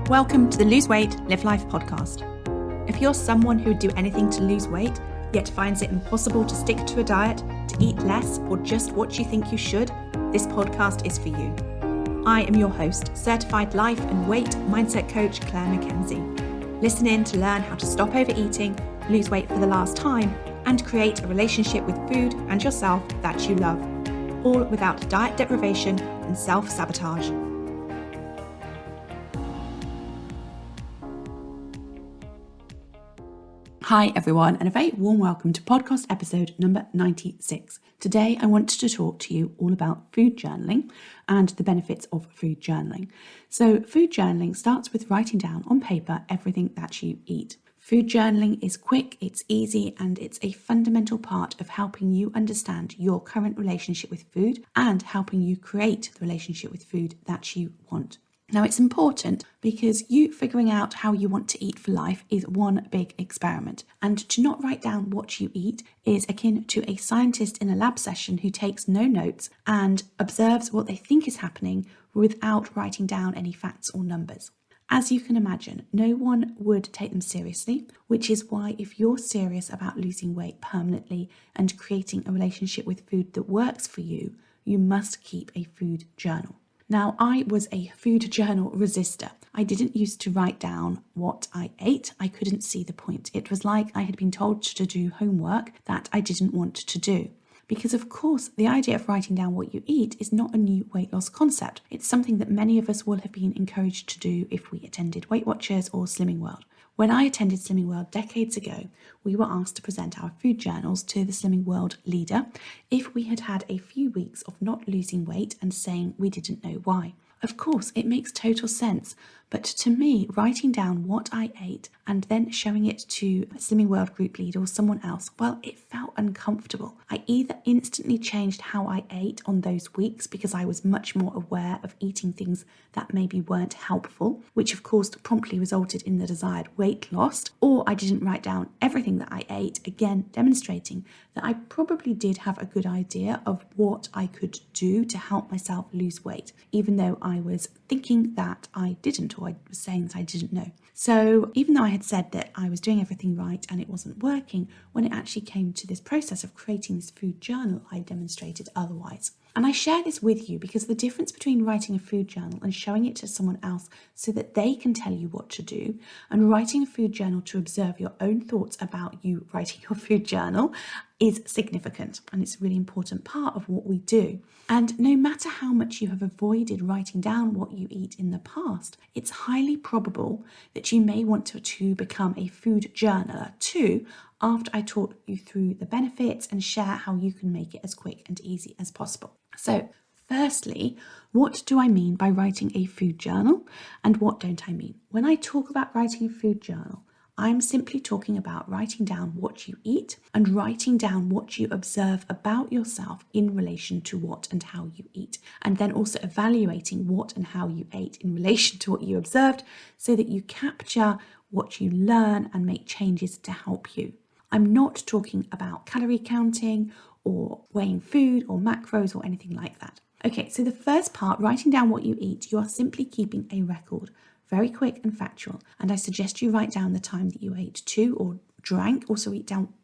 Welcome to the Lose Weight, Live Life podcast. If you're someone who would do anything to lose weight, yet finds it impossible to stick to a diet, to eat less, or just what you think you should, this podcast is for you. I am your host, certified life and weight mindset coach Clair MACKENZIE. Listen in to learn how to stop overeating, lose weight for the last time, and create a relationship with food and yourself that you love, all without diet deprivation and self-sabotage. Hi everyone, and a very warm welcome to podcast episode number 96. Today I wanted to talk to you all about food journaling and the benefits of food journaling. So food journaling starts with writing down on paper everything that you eat. Food journaling is quick, it's easy, and it's a fundamental part of helping you understand your current relationship with food and helping you create the relationship with food that you want. Now, it's important because you figuring out how you want to eat for life is one big experiment. And to not write down what you eat is akin to a scientist in a lab session who takes no notes and observes what they think is happening without writing down any facts or numbers. As you can imagine, no one would take them seriously, which is why if you're serious about losing weight permanently and creating a relationship with food that works for you, you must keep a food journal. Now, I was a food journal resistor. I didn't used to write down what I ate. I couldn't see the point. It was like I had been told to do homework that I didn't want to do. Because of course, the idea of writing down what you eat is not a new weight loss concept. It's something that many of us will have been encouraged to do if we attended Weight Watchers or Slimming World. When I attended Slimming World decades ago, we were asked to present our food journals to the Slimming World leader if we had had a few weeks of not losing weight and saying we didn't know why. Of course, it makes total sense, but to me, writing down what I ate and then showing it to a Slimming World group leader or someone else, well, it felt uncomfortable. I either instantly changed how I ate on those weeks because I was much more aware of eating things that maybe weren't helpful, which of course promptly resulted in the desired weight loss, or I didn't write down everything that I ate, again demonstrating that I probably did have a good idea of what I could do to help myself lose weight, even though I was thinking that I didn't, or I was saying that I didn't know. So even though I had said that I was doing everything right and it wasn't working, when it actually came to this process of creating this food journal, I demonstrated otherwise. And I share this with you because the difference between writing a food journal and showing it to someone else so that they can tell you what to do, and writing a food journal to observe your own thoughts about you writing your food journal is significant, and it's a really important part of what we do. And no matter how much you have avoided writing down what you eat in the past, it's highly probable that you may want to become a food journaler too, after I talk you through the benefits and share how you can make it as quick and easy as possible. So firstly, what do I mean by writing a food journal and what don't I mean? When I talk about writing a food journal, I'm simply talking about writing down what you eat and writing down what you observe about yourself in relation to what and how you eat, and then also evaluating what and how you ate in relation to what you observed so that you capture what you learn and make changes to help you. I'm not talking about calorie counting or weighing food or macros or anything like that. Okay, so the first part, writing down what you eat, you are simply keeping a record. Very quick and factual. And I suggest you write down the time that you ate too or drank. Also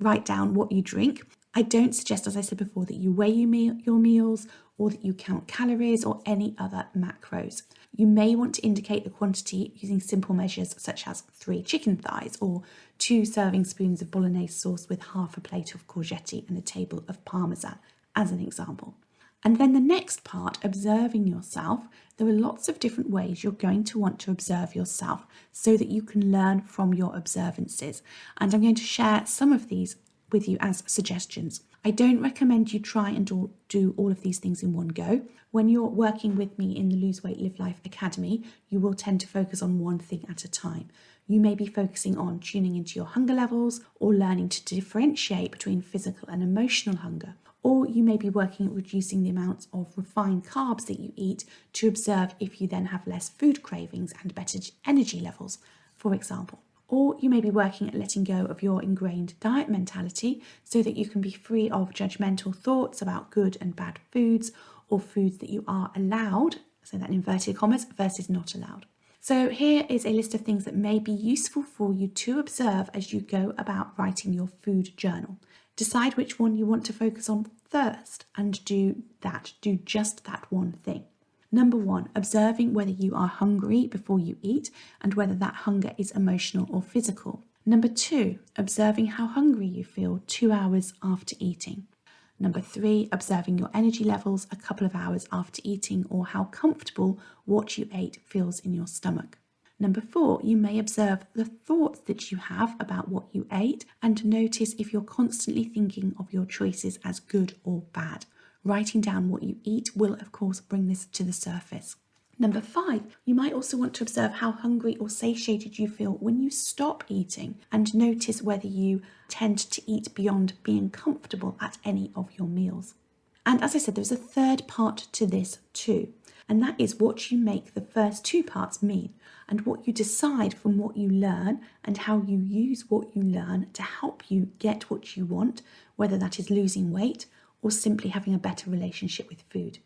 write down what you drink. I don't suggest, as I said before, that you weigh your meals or that you count calories or any other macros. You may want to indicate the quantity using simple measures such as 3 chicken thighs or 2 serving spoons of bolognese sauce with half a plate of courgette and a table of parmesan, as an example. And then the next part, observing yourself. There are lots of different ways you're going to want to observe yourself so that you can learn from your observances. And I'm going to share some of these with you as suggestions. I don't recommend you try and do all of these things in one go. When you're working with me in the Lose Weight, Live Life Academy, you will tend to focus on one thing at a time. You may be focusing on tuning into your hunger levels or learning to differentiate between physical and emotional hunger. Or you may be working at reducing the amounts of refined carbs that you eat to observe if you then have less food cravings and better energy levels, for example. Or you may be working at letting go of your ingrained diet mentality so that you can be free of judgmental thoughts about good and bad foods or foods that you are allowed, so that in inverted commas, versus not allowed. So here is a list of things that may be useful for you to observe as you go about writing your food journal. Decide which one you want to focus on first and do just that one thing. Number 1, observing whether you are hungry before you eat and whether that hunger is emotional or physical. Number 2, observing how hungry you feel 2 hours after eating. Number 3, observing your energy levels a couple of hours after eating or how comfortable what you ate feels in your stomach. Number 4, you may observe the thoughts that you have about what you ate and notice if you're constantly thinking of your choices as good or bad. Writing down what you eat will, of course, bring this to the surface. Number 5, you might also want to observe how hungry or satiated you feel when you stop eating and notice whether you tend to eat beyond being comfortable at any of your meals. And as I said, there's a third part to this too, and that is what you make the first 2 parts mean and what you decide from what you learn and how you use what you learn to help you get what you want, whether that is losing weight or simply having a better relationship with food.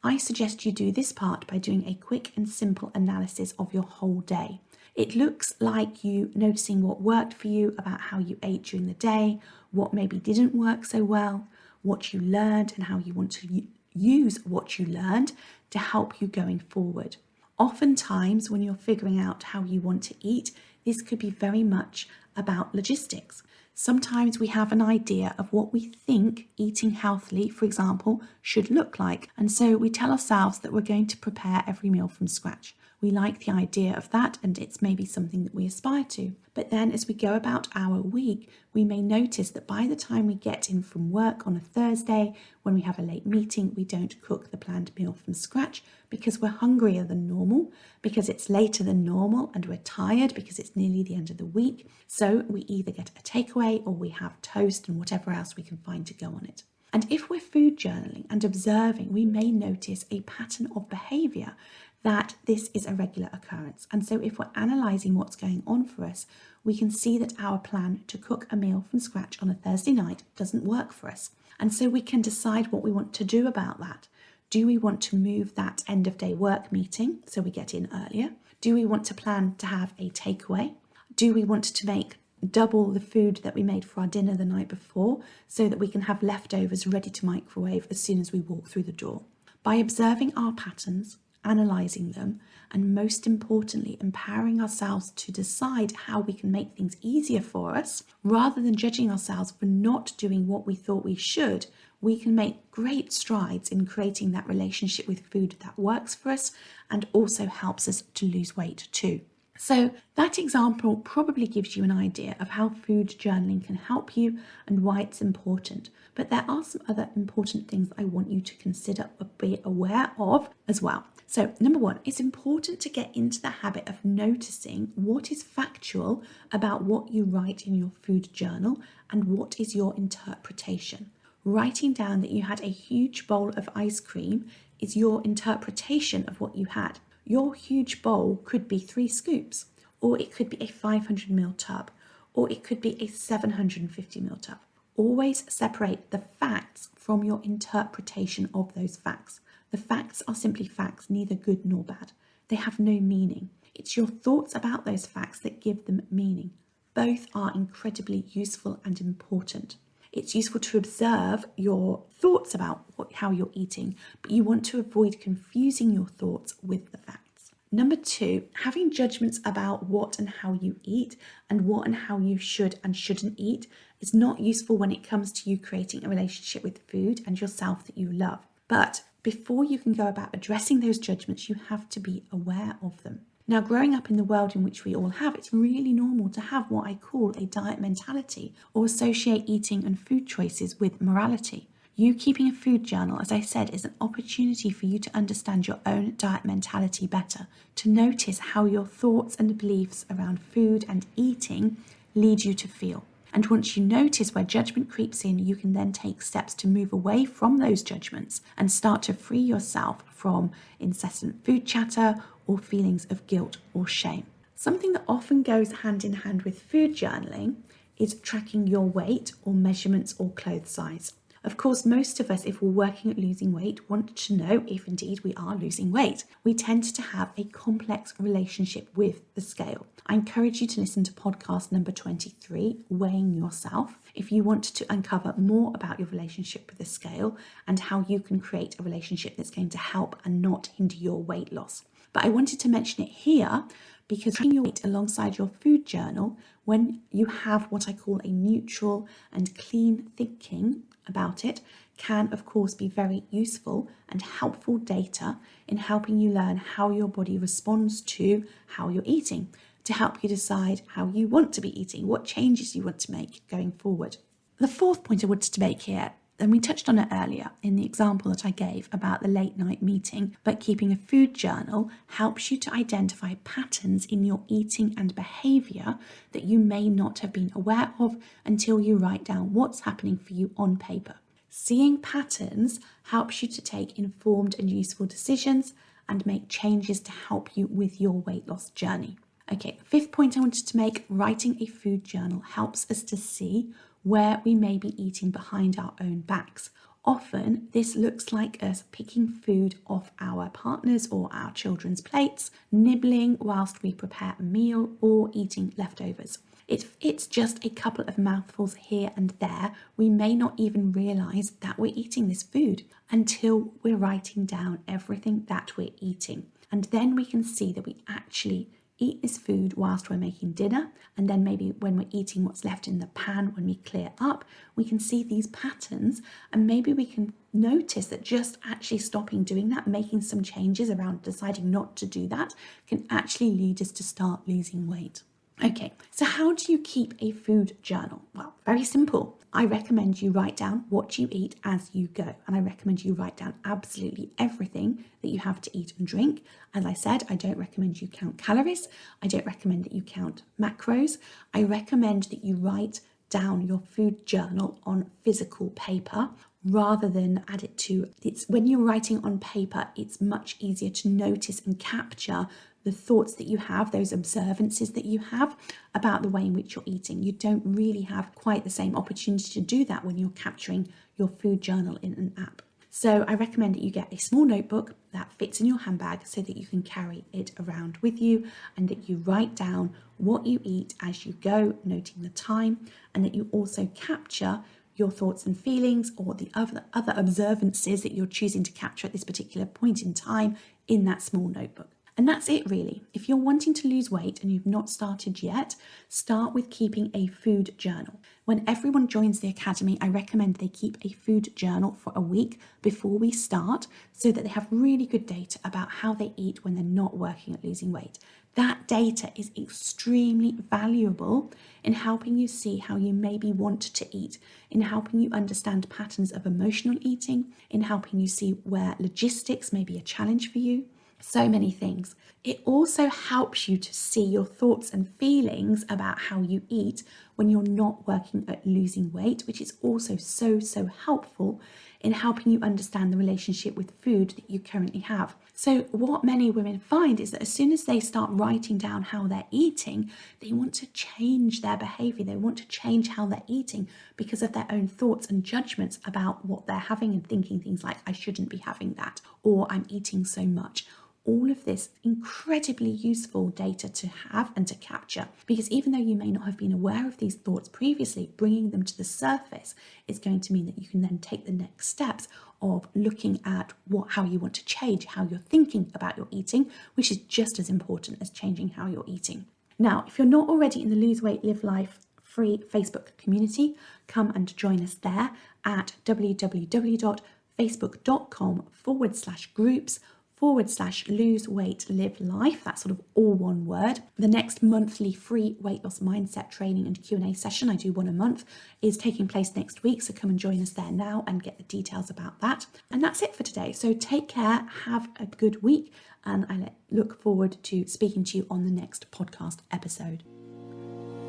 I suggest you do this part by doing a quick and simple analysis of your whole day. It looks like you noticing what worked for you about how you ate during the day, what maybe didn't work so well, what you learned and how you want to use what you learned to help you going forward. Oftentimes, when you're figuring out how you want to eat, this could be very much about logistics. Sometimes we have an idea of what we think eating healthily, for example, should look like. And so we tell ourselves that we're going to prepare every meal from scratch. We like the idea of that and it's maybe something that we aspire to. But then as we go about our week, we may notice that by the time we get in from work on a Thursday, when we have a late meeting, we don't cook the planned meal from scratch because we're hungrier than normal, because it's later than normal and we're tired because it's nearly the end of the week. So we either get a takeaway or we have toast and whatever else we can find to go on it. And if we're food journaling and observing, we may notice a pattern of behaviour that this is a regular occurrence. And so if we're analysing what's going on for us, we can see that our plan to cook a meal from scratch on a Thursday night doesn't work for us. And so we can decide what we want to do about that. Do we want to move that end of day work meeting so we get in earlier? Do we want to plan to have a takeaway? Do we want to make double the food that we made for our dinner the night before so that we can have leftovers ready to microwave as soon as we walk through the door? By observing our patterns, analysing them, and most importantly, empowering ourselves to decide how we can make things easier for us, rather than judging ourselves for not doing what we thought we should, we can make great strides in creating that relationship with food that works for us and also helps us to lose weight too. So that example probably gives you an idea of how food journaling can help you and why it's important. But there are some other important things I want you to consider or be aware of as well. So number 1, it's important to get into the habit of noticing what is factual about what you write in your food journal and what is your interpretation. Writing down that you had a huge bowl of ice cream is your interpretation of what you had. Your huge bowl could be 3 scoops, or it could be a 500ml tub, or it could be a 750ml tub. Always separate the facts from your interpretation of those facts. The facts are simply facts, neither good nor bad. They have no meaning. It's your thoughts about those facts that give them meaning. Both are incredibly useful and important. It's useful to observe your thoughts about how you're eating, but you want to avoid confusing your thoughts with the facts. Number 2, having judgments about what and how you eat and what and how you should and shouldn't eat is not useful when it comes to you creating a relationship with food and yourself that you love. But before you can go about addressing those judgments, you have to be aware of them. Now, growing up in the world in which we all have, it's really normal to have what I call a diet mentality or associate eating and food choices with morality. You keeping a food journal, as I said, is an opportunity for you to understand your own diet mentality better, to notice how your thoughts and beliefs around food and eating lead you to feel. And once you notice where judgment creeps in, you can then take steps to move away from those judgments and start to free yourself from incessant food chatter or feelings of guilt or shame. Something that often goes hand in hand with food journaling is tracking your weight or measurements or clothes size. Of course, most of us, if we're working at losing weight, want to know if indeed we are losing weight. We tend to have a complex relationship with the scale. I encourage you to listen to podcast number 23, Weighing Yourself, if you want to uncover more about your relationship with the scale and how you can create a relationship that's going to help and not hinder your weight loss. But I wanted to mention it here because tracking your weight alongside your food journal, when you have what I call a neutral and clean thinking about it, can of course be very useful and helpful data in helping you learn how your body responds to how you're eating, to help you decide how you want to be eating, what changes you want to make going forward. The fourth point I wanted to make here, and we touched on it earlier in the example that I gave about the late night meeting, but keeping a food journal helps you to identify patterns in your eating and behaviour that you may not have been aware of until you write down what's happening for you on paper. Seeing patterns helps you to take informed and useful decisions and make changes to help you with your weight loss journey. Okay, the fifth point I wanted to make, writing a food journal helps us to see where we may be eating behind our own backs. Often this looks like us picking food off our partners or our children's plates, nibbling whilst we prepare a meal, or eating leftovers. If it's just a couple of mouthfuls here and there, we may not even realise that we're eating this food until we're writing down everything that we're eating. And then we can see that we actually eat this food whilst we're making dinner, and then maybe when we're eating what's left in the pan when we clear up, we can see these patterns, and maybe we can notice that just actually stopping doing that, making some changes around deciding not to do that, can actually lead us to start losing weight. Okay, so how do you keep a food journal? Well, very simple. I recommend you write down what you eat as you go. And I recommend you write down absolutely everything that you have to eat and drink. As I said, I don't recommend you count calories. I don't recommend that you count macros. I recommend that you write down your food journal on physical paper rather than add it to it's when you're writing on paper, it's much easier to notice and capture the thoughts that you have, those observances that you have about the way in which you're eating. You don't really have quite the same opportunity to do that when you're capturing your food journal in an app. So I recommend that you get a small notebook that fits in your handbag so that you can carry it around with you, and that you write down what you eat as you go, noting the time, and that you also capture your thoughts and feelings or the other observances that you're choosing to capture at this particular point in time in that small notebook. And that's it really. If you're wanting to lose weight and you've not started yet, start with keeping a food journal. When everyone joins the academy, I recommend they keep a food journal for a week before we start so that they have really good data about how they eat when they're not working at losing weight. That data is extremely valuable in helping you see how you maybe want to eat, in helping you understand patterns of emotional eating, in helping you see where logistics may be a challenge for you. So many things. It also helps you to see your thoughts and feelings about how you eat when you're not working at losing weight, which is also so helpful in helping you understand the relationship with food that you currently have. So what many women find is that as soon as they start writing down how they're eating, they want to change their behavior. They want to change how they're eating because of their own thoughts and judgments about what they're having and thinking things like, I shouldn't be having that, or I'm eating so much. All of this incredibly useful data to have and to capture, because even though you may not have been aware of these thoughts previously, bringing them to the surface is going to mean that you can then take the next steps of looking at how you want to change, how you're thinking about your eating, which is just as important as changing how you're eating. Now, if you're not already in the Lose Weight, Live Life free Facebook community, come and join us there at www.facebook.com/groups/lose weight, live life. That's sort of all one word. The next monthly free weight loss mindset training and Q&A session, I do one a month, is taking place next week. So come and join us there now and get the details about that. And that's it for today. So take care, have a good week, and I look forward to speaking to you on the next podcast episode.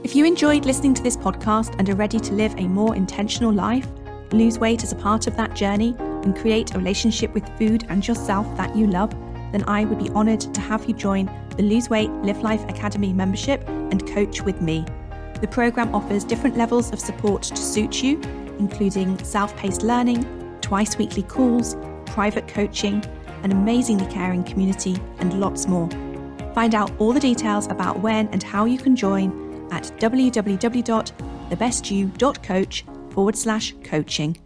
If you enjoyed listening to this podcast and are ready to live a more intentional life, lose weight as a part of that journey, and create a relationship with food and yourself that you love, then I would be honoured to have you join the Lose Weight, Live Life Academy membership and coach with me. The programme offers different levels of support to suit you, including self-paced learning, twice weekly calls, private coaching, an amazingly caring community, and lots more. Find out all the details about when and how you can join at www.thebestyou.coach/coaching.